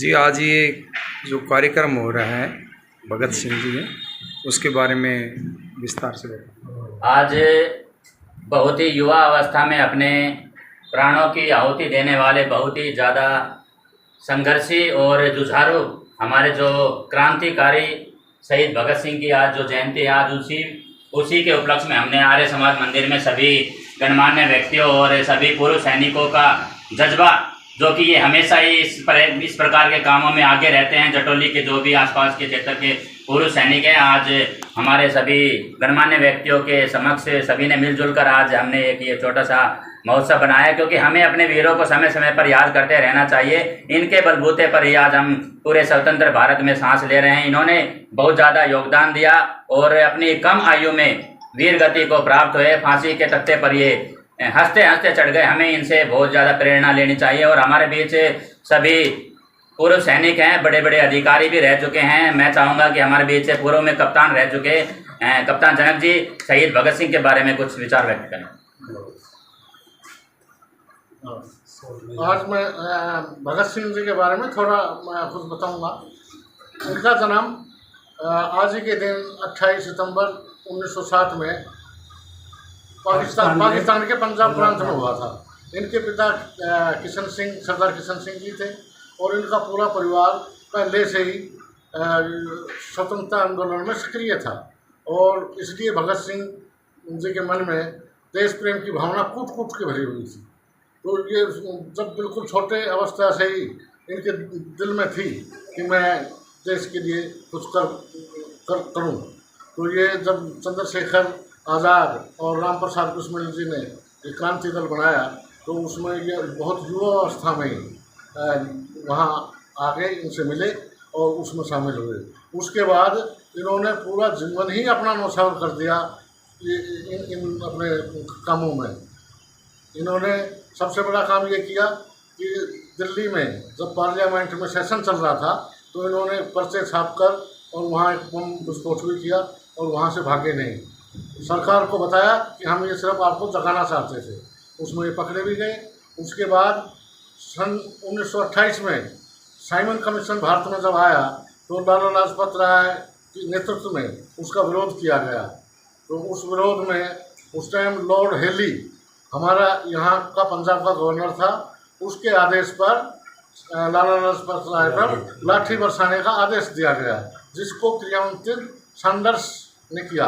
जी, आज ये जो कार्यक्रम हो रहा है भगत सिंह जी है, उसके बारे में विस्तार से बताएं। आज बहुत ही युवा अवस्था में अपने प्राणों की आहुति देने वाले बहुत ही ज़्यादा संघर्षी और जुझारू हमारे जो क्रांतिकारी शहीद भगत सिंह की आज जो जयंती है, आज उसी के उपलक्ष्य में हमने आर्य समाज मंदिर में सभी गणमान्य व्यक्तियों और सभी पूर्व सैनिकों का जज्बा, जो कि ये हमेशा ही इस प्रकार के कामों में आगे रहते हैं, जटोली के जो भी आसपास के क्षेत्र के पूर्व सैनिक हैं, आज हमारे सभी गणमान्य व्यक्तियों के समक्ष सभी ने मिलजुल कर आज हमने एक ये छोटा सा महोत्सव बनाया, क्योंकि हमें अपने वीरों को समय समय पर याद करते रहना चाहिए। इनके बलबूते पर ही आज हम पूरे स्वतंत्र भारत में सांस ले रहे हैं। इन्होंने बहुत ज़्यादा योगदान दिया और अपनी कम आयु में वीर गति को प्राप्त हुए, फांसी के तख्ते पर ये हंसते हंसते चढ़ गए। हमें इनसे बहुत ज़्यादा प्रेरणा लेनी चाहिए। और हमारे बीच सभी पूर्व सैनिक हैं, बड़े बड़े अधिकारी भी रह चुके हैं। मैं चाहूँगा कि हमारे बीच से पूर्व में कप्तान रह चुके कप्तान जनक जी शहीद भगत सिंह के बारे में कुछ विचार व्यक्त करें। आज मैं भगत सिंह जी के बारे में थोड़ा मैं कुछ बताऊंगा। इनका जन्म आज ही के दिन 28 सितंबर 1960 में पाकिस्तान के पंजाब प्रांत में हुआ था। इनके पिता सरदार किशन सिंह जी थे और इनका पूरा परिवार पहले से ही स्वतंत्रता आंदोलन में सक्रिय था और इसलिए भगत सिंह जी के मन में देश प्रेम की भावना कूट कूट के भरी हुई थी। तो ये जब बिल्कुल छोटे अवस्था से ही इनके दिल में थी कि मैं देश के लिए कुछ करूं। तो ये जब चंद्रशेखर आज़ाद और राम प्रसाद बिस्मिल जी ने ये क्रांति दल बनाया, तो उसमें ये बहुत युवा अवस्था में ही वहाँ आगे इनसे मिले और उसमें शामिल हुए। उसके बाद इन्होंने पूरा जीवन ही अपना न्यौछावर कर दिया इन अपने कामों में। इन्होंने सबसे बड़ा काम ये किया कि दिल्ली में जब पार्लियामेंट में सेशन चल रहा था, तो इन्होंने पर्चे छाप कर और वहाँ एक बम विस्फोट भी किया और वहाँ से भागे नहीं। सरकार को बताया कि हम ये सिर्फ आपको जगाना चाहते थे, उसमें ये पकड़े भी गए। उसके बाद सन 1928 में साइमन कमीशन भारत में जब आया, तो लाला लाजपत राय के नेतृत्व में उसका विरोध किया गया। तो उस विरोध में उस टाइम लॉर्ड हेली हमारा यहाँ का पंजाब का गवर्नर था, उसके आदेश पर लाला लाजपत राय पर लाठी बरसाने का आदेश दिया गया, जिसको क्रियान्वित सैंडर्स ने किया।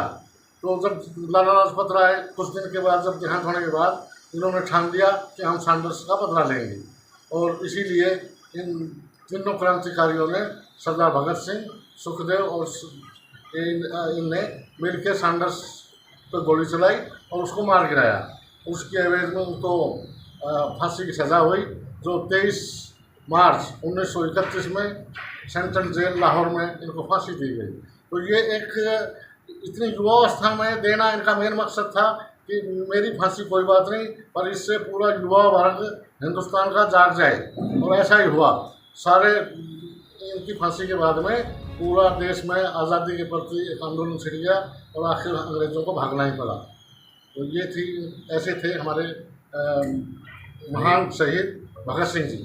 तो जब लाला लाजपत राय कुछ दिन के बाद जब देहांत होने के बाद इन्होंने ठान लिया कि हम सैंडर्स का बदला लेंगे, और इसीलिए इन तीनों क्रांतिकारियों ने सरदार भगत सिंह, सुखदेव और इनने मिलकर सैंडर्स पर गोली चलाई और उसको मार गिराया। उसके एवज में उनको फांसी की सज़ा हुई, जो 23 मार्च 1931 में सेंट्रल जेल लाहौर में इनको फांसी दी गई। तो ये एक इतनी युवावस्था में देना इनका मेन मकसद था कि मेरी फांसी कोई बात नहीं, पर इससे पूरा युवा वर्ग हिंदुस्तान का जाग जाए, और ऐसा ही हुआ। सारे इनकी फांसी के बाद में पूरा देश में आज़ादी के प्रति एक आंदोलन छिड़ गया और आखिर अंग्रेज़ों को भागना ही पड़ा। तो ये ऐसे थे हमारे महान शहीद भगत सिंह जी।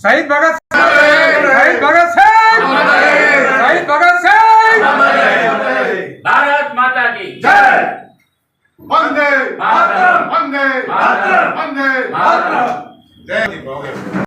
शहीद भगत सिंह, शहीद भगत सिंह, शहीद भगत सिंह, भारत माता की जय। वंदे मातरम, वंदे मातरम, वंदे मातरम। जय।